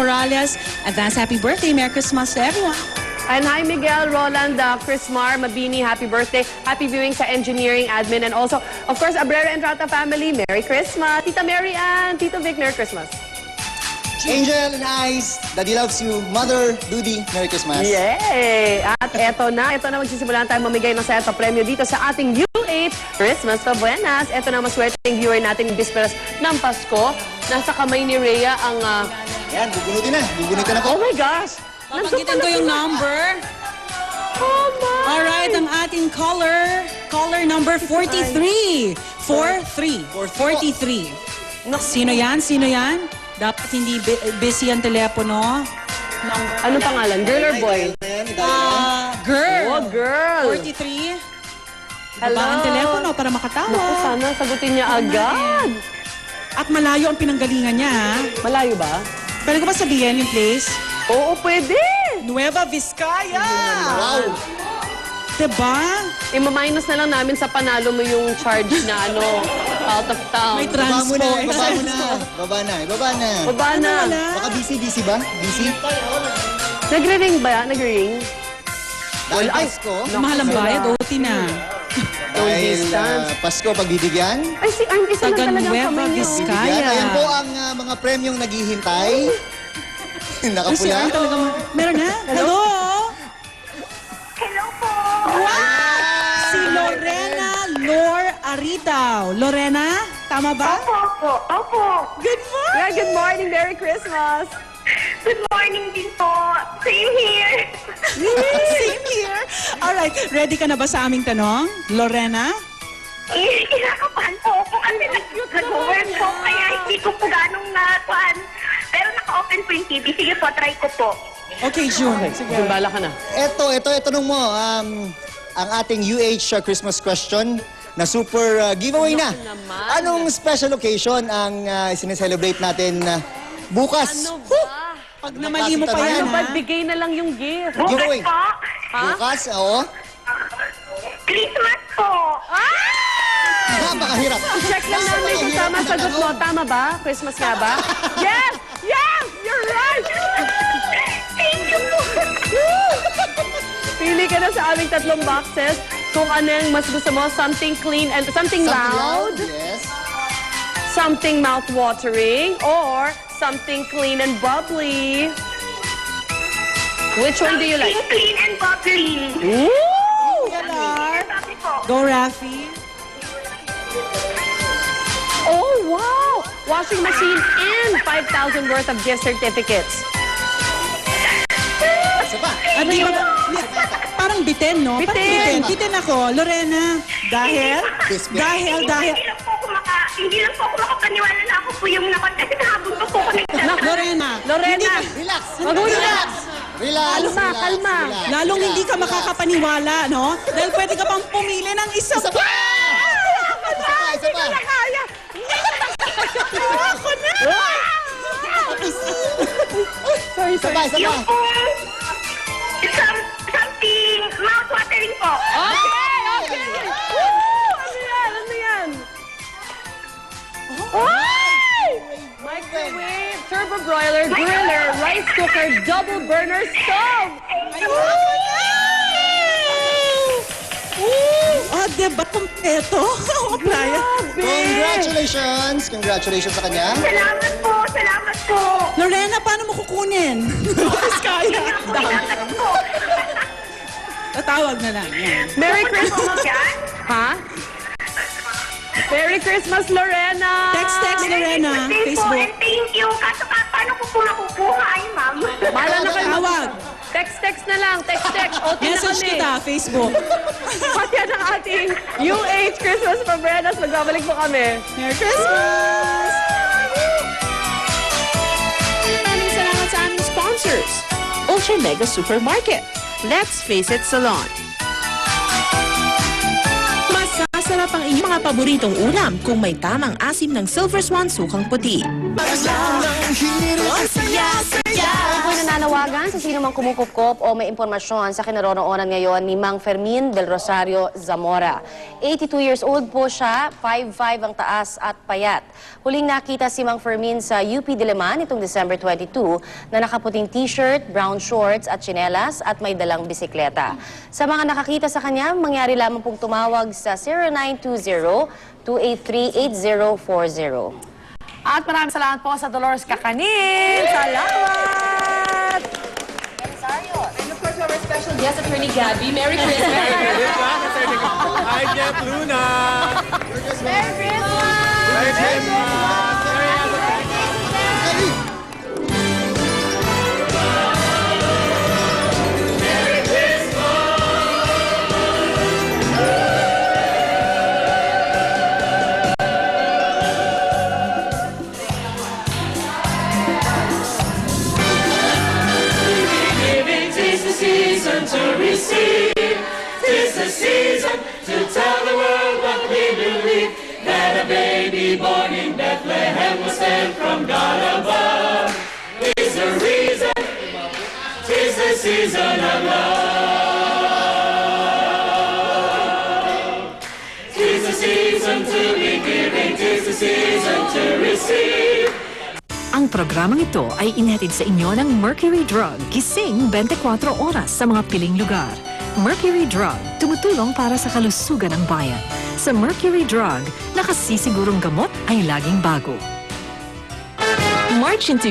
Morales. Advance happy birthday. Merry Christmas to everyone. And hi, Miguel, Roland, Chris Mar, Mabini, happy birthday. Happy viewing sa engineering, admin, and also, of course, Abrera and Rata family, Merry Christmas. Tita Mary Ann, Tito Vic, Merry Christmas. Angel and Ice, Daddy loves you. Mother, Dudy, Merry Christmas. Yay! At eto na magsisimulan tayo mamigay ng set of premyo dito sa ating U8 Christmas Pabuenas. Eto na maswerteng viewer natin yung bisperas ng Pasko. Nasa kamay ni Rhea ang... Yan, bubunutin na. Bubunutin na po. Oh my gosh! Papanggitin ko yung number. Oh my! Alright, ang ating caller number 43. 43. 43. Sino yan? Sino yan? Dapat hindi busy ang telepono. Ano pangalan? Girl or boy? Girl. Oh, girl. 43. Hello. Baba ang telepono para Naku, makatawa. sana sagutin niya agad. At malayo ang pinanggalingan niya, ha? Malayo ba? Pwede ko ba sabihin yung place? Oo, pwede. Nueva Vizcaya! Wow! Diba? I-minus na lang namin sa panalo mo yung charge na out of town. May Baba mo na, transport. baba mo na. Baba na, baba na. Baba na. Wala. Baka busy ba? Busy? Nagre-ring ba? Nagre-ring? Dahil Ay, Pasko. Mahal ang bayad, OT na. Dahil distance. Pasko pagbibigyan. Ay, si Arn, isa lang Taga talaga Nueva kami niyo. Vizcaya. Bibigyan. Ayan po ang mga premyong naghihintay. Ay, si Nakapula. Arn talaga. Meron na? Hello? Hello po! Si Lorena Lor Aritao. Lorena, tama ba? Opo. Opo. Good morning! Yeah, good morning. Merry Christmas. Good morning din po. Same here. Same here. Alright, ready ka na ba sa aming tanong? Lorena? Kinakabahan po ako kasi nag-work po kaya hindi ko po ganong nakuhan. Pero naka-open po yung TV. Sige po, try ko po. Okay, June. Sige, bala ka na. Ito, tanong mo. Ang ating UH Christmas question na super giveaway na. naman. Anong special occasion ang sineselebrate natin bukas? Ano ba? Pag namali mo pa yan, Ano ba? ha? Bigay na lang yung gift. Bukas Giveaway. po. Ha? Bukas, oo. Christmas po. Napakahirap. Check lang namin kung tama sagot mo. Tama ba? Christmas nga ba? Yes! Yes! You're right! Thank you po. Pili ka na sa aming 3 boxes kung ano yung mas gusto mo. Something clean and something loud, Yes. something mouth-watering, or something clean and bubbly. Which one do you like? Something clean and bubbly. Woo! Galar. Sabi po. Go, Rafi. Oh, wow! Washing machine and 5,000 worth of gift certificates. Isa pa. Ano yung... Parang bitin, no? Parang Bitin. Bitin ako. Lorena, dahil... Biscuit. Dahil... Hindi lang po ako makapaniwala na ako po yung nakatay. Nahabol ko po kami. Lorena. Lorena, Relax. mag-relax. Relax. Kalma, relax, kalma. relax, Lalong relax, hindi ka relax. makakapaniwala, no? Dahil pwede ka pang pumili ng isa Isa pa. pa! Isa pa. Kaya! Ako na! Sorry, Isa pa, isa pa. Yung po, something mouth-watering po. Okay! Woo! Ano yan? Ano yan? Ay! Microwave, turbo broiler, griller, rice cooker, double burner stove! Oh, diba? Kompleto. Playa. Congratulations! Congratulations sa kanya. Salamat po, salamat po. Lorena, paano mo kukunin? Kaya. Salamat po. Tatawag na lang. Yan. Merry Ano Christmas! yan? Ha? Merry Christmas, Lorena! Text, Lorena. Thank you po, Facebook. and thank you. Kaso paano ko po nakukuha ay, ma'am? Bahala na kayo. Tawag. Text na lang. Text. OT na Message kami. kita, Facebook. At yan ang ating UH Christmas Pabuenas. Magbabalik po kami. Merry Christmas! Maraming salamat sa aming sponsors. Ultra Mega Supermarket. Let's Face It Salon. Masasarap ang inyong mga paboritong ulam kung may tamang asim ng Silver Swan Sukang Puti. Ay po nananawagan naman sa sino mang kumukupkop o may impormasyon sa kinaroroonan ngayon ni Mang Fermin del Rosario Zamora. 82 years old po siya, 5'5" ang taas at payat. Huling nakita si Mang Fermin sa UP Diliman itong December 22 na nakaputing t-shirt, brown shorts at tsinelas at may dalang bisikleta. Sa mga nakakita sa kanya, mangyari lamang pong tumawag sa 0920-283-8040. At maraming salamat po sa Dolores Kakanin. Salamat! And of course, our special guest, Attorney Gabby. Merry Christmas! Hi, Jeff Luna! Merry Christmas! Merry Christmas! Ang programang ito ay inhatid sa inyo ng Mercury Drug, gising 24 oras sa mga piling lugar. Mercury Drug, tumutulong para sa kalusugan ng bayan. Sa Mercury Drug, nakasisigurong gamot ay laging bago. March into